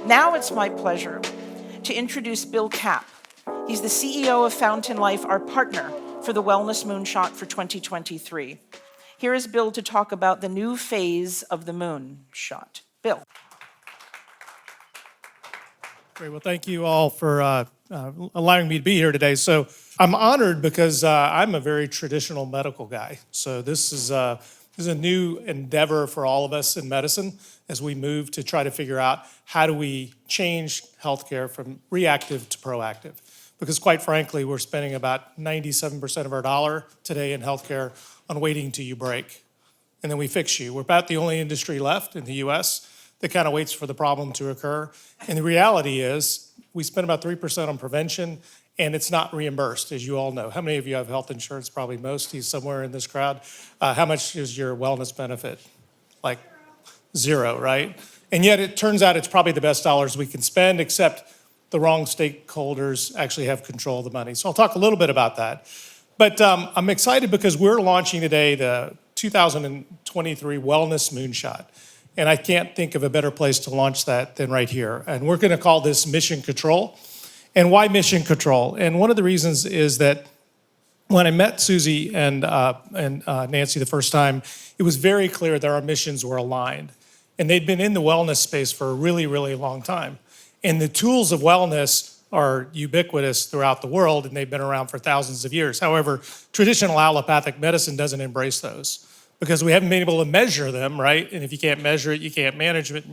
Now it's my pleasure to introduce Bill Kapp. He's the CEO of Fountain Life, our partner for the Wellness Moonshot for 2023. Here is Bill to talk about the new phase of the Moonshot. Bill. Great. Well, thank you all for allowing me to be here today. So I'm honored because I'm a very traditional medical guy. So this is a new endeavor for all of us in medicine as we move to try to figure out how do we change healthcare from reactive to proactive. Because quite frankly, we're spending about 97% of our dollar today in healthcare on waiting till you break, and then we fix you. We're about the only industry left in the US that kind of waits for the problem to occur. And the reality is we spend about 3% on prevention, and it's not reimbursed, as you all know. How many of you have health insurance? Probably most. He's somewhere in this crowd. How much is your wellness benefit? Like zero, right? And yet it turns out it's probably the best dollars we can spend, except the wrong stakeholders actually have control of the money. So I'll talk a little bit about that. But I'm excited because we're launching today the 2023 Wellness Moonshot. And I can't think of a better place to launch that than right here. And we're going to call this Mission Control. And why Mission Control? And one of the reasons is that when I met Susie and Nancy the first time, it was very clear that our missions were aligned. And they'd been in the wellness space for a really, really long time. And the tools of wellness are ubiquitous throughout the world, and they've been around for thousands of years. However, traditional allopathic medicine doesn't embrace those because we haven't been able to measure them, right? And if you can't measure it, you can't manage it.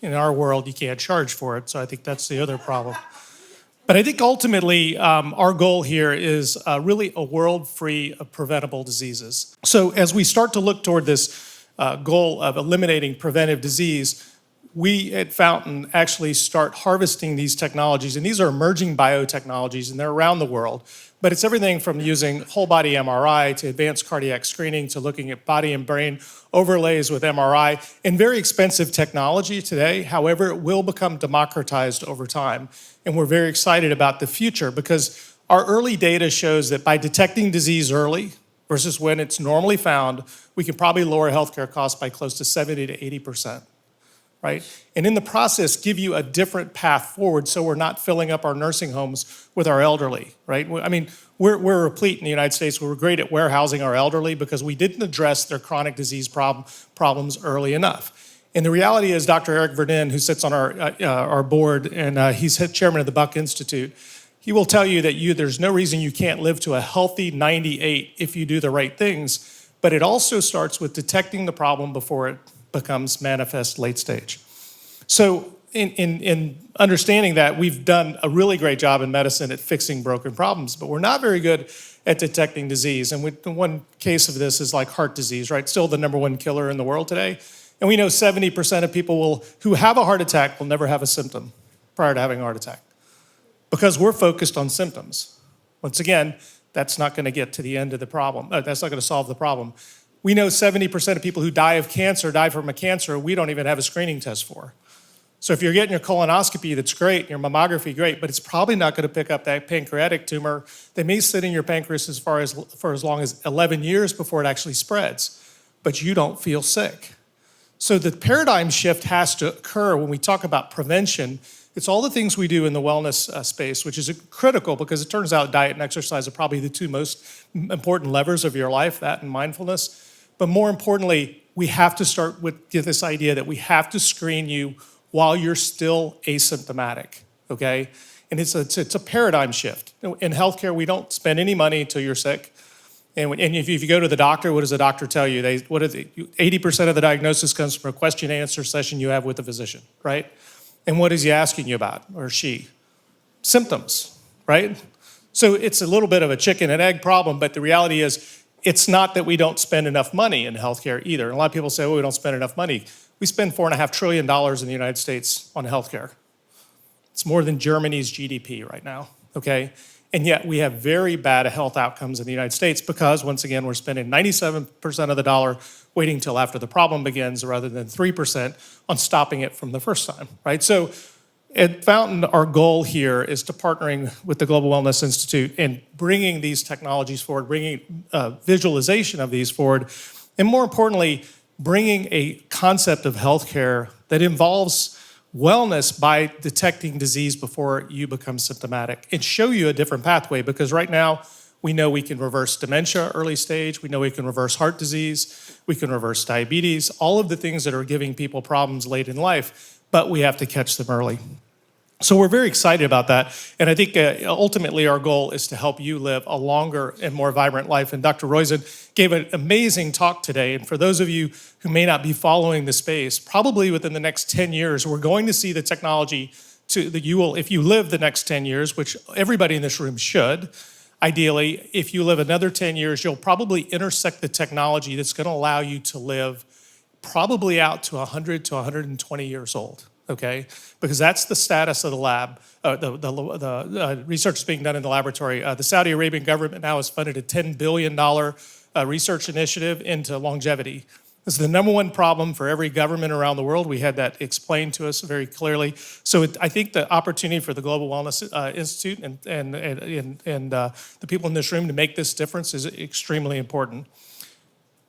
In our world, you can't charge for it. So I think that's the other problem. But I think ultimately, our goal here is really a world free of preventable diseases. So as we start to look toward this goal of eliminating preventive disease, we at Fountain actually start harvesting these technologies, and these are emerging biotechnologies, and they're around the world. But it's everything from using whole body MRI to advanced cardiac screening to looking at body and brain overlays with MRI, and very expensive technology today. However, it will become democratized over time. And we're very excited about the future because our early data shows that by detecting disease early versus when it's normally found, we can probably lower healthcare costs by close to 70 to 80%. Right? And in the process, give you a different path forward so we're not filling up our nursing homes with our elderly, right? I mean, we're replete in the United States. We're great at warehousing our elderly because we didn't address their chronic disease problems early enough. And the reality is Dr. Eric Verdin, who sits on our board, and he's chairman of the Buck Institute, he will tell you that there's no reason you can't live to a healthy 98 if you do the right things. But it also starts with detecting the problem before it becomes manifest late stage. So in understanding that, we've done a really great job in medicine at fixing broken problems, but we're not very good at detecting disease. And one case of this is like heart disease, right? Still the #1 killer in the world today. And we know 70% of people who have a heart attack will never have a symptom prior to having a heart attack because we're focused on symptoms. Once again, that's not going to get to the end of the problem. That's not going to solve the problem. We know 70% of people who die of cancer die from a cancer we don't even have a screening test for. So if you're getting your colonoscopy, that's great, your mammography, great, but it's probably not going to pick up that pancreatic tumor that may sit in your pancreas for as long as 11 years before it actually spreads, but you don't feel sick. So the paradigm shift has to occur when we talk about prevention. It's all the things we do in the wellness space, which is critical because it turns out diet and exercise are probably the two most important levers of your life, that and mindfulness. But more importantly, we have to start with this idea that we have to screen you while you're still asymptomatic, okay? And it's a paradigm shift. In healthcare, we don't spend any money until you're sick. And if you go to the doctor, what does the doctor tell you? 80% of the diagnosis comes from a question and answer session you have with the physician, right? And what is he asking you about, or she? Symptoms, right? So it's a little bit of a chicken and egg problem, but the reality is, it's not that we don't spend enough money in healthcare either. And a lot of people say, we don't spend enough money. We spend $4.5 trillion in the United States on healthcare. It's more than Germany's GDP right now, okay? And yet we have very bad health outcomes in the United States because, once again, we're spending 97% of the dollar waiting until after the problem begins rather than 3% on stopping it from the first time, right? So at Fountain, our goal here is to partnering with the Global Wellness Institute and bringing these technologies forward, bringing visualization of these forward, and more importantly, bringing a concept of healthcare that involves wellness by detecting disease before you become symptomatic and show you a different pathway, because right now we know we can reverse dementia early stage, we know we can reverse heart disease, we can reverse diabetes, all of the things that are giving people problems late in life, but we have to catch them early. So we're very excited about that. And I think ultimately our goal is to help you live a longer and more vibrant life. And Dr. Roizen gave an amazing talk today. And for those of you who may not be following the space, probably within the next 10 years, we're going to see the technology that you will, if you live the next 10 years, which everybody in this room should, ideally, if you live another 10 years, you'll probably intersect the technology that's going to allow you to live probably out to 100 to 120 years old. Okay, because that's the status of the lab, the research that's being done in the laboratory. The Saudi Arabian government now has funded a $10 billion research initiative into longevity. This is the number one problem for every government around the world. We had that explained to us very clearly. So I think the opportunity for the Global Wellness Institute and the people in this room to make this difference is extremely important.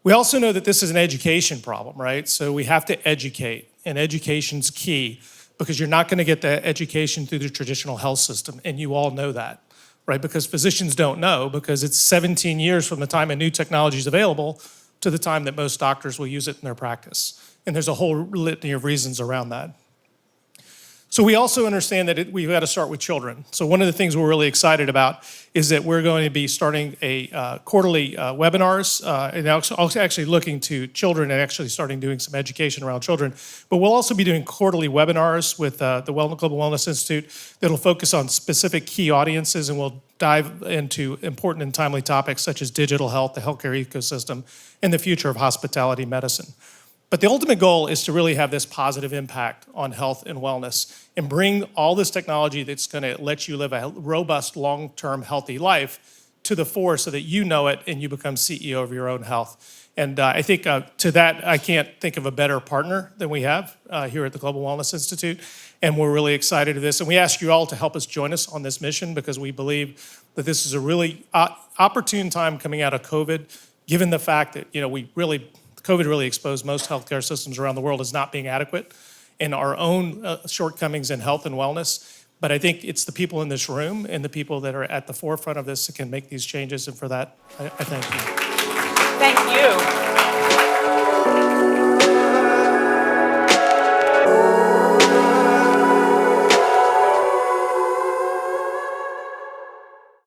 We also know that this is an education problem, right? So we have to educate, and education's key, because you're not going to get the education through the traditional health system, and you all know that, right? Because physicians don't know, because it's 17 years from the time a new technology is available to the time that most doctors will use it in their practice. And there's a whole litany of reasons around that. So we also understand that we've got to start with children. So one of the things we're really excited about is that we're going to be starting a quarterly webinars, and actually looking to children and actually starting doing some education around children. But we'll also be doing quarterly webinars with the Global Wellness Institute that'll focus on specific key audiences, and we'll dive into important and timely topics such as digital health, the healthcare ecosystem, and the future of hospitality medicine. But the ultimate goal is to really have this positive impact on health and wellness and bring all this technology that's going to let you live a robust, long-term, healthy life to the fore so that you know it and you become CEO of your own health. And I think to that, I can't think of a better partner than we have here at the Global Wellness Institute. And we're really excited to this. And we ask you all to help us join us on this mission, because we believe that this is a really opportune time coming out of COVID, given the fact that, COVID really exposed most healthcare systems around the world as not being adequate, and our own shortcomings in health and wellness. But I think it's the people in this room and the people that are at the forefront of this that can make these changes. And for that, I thank you. Thank you.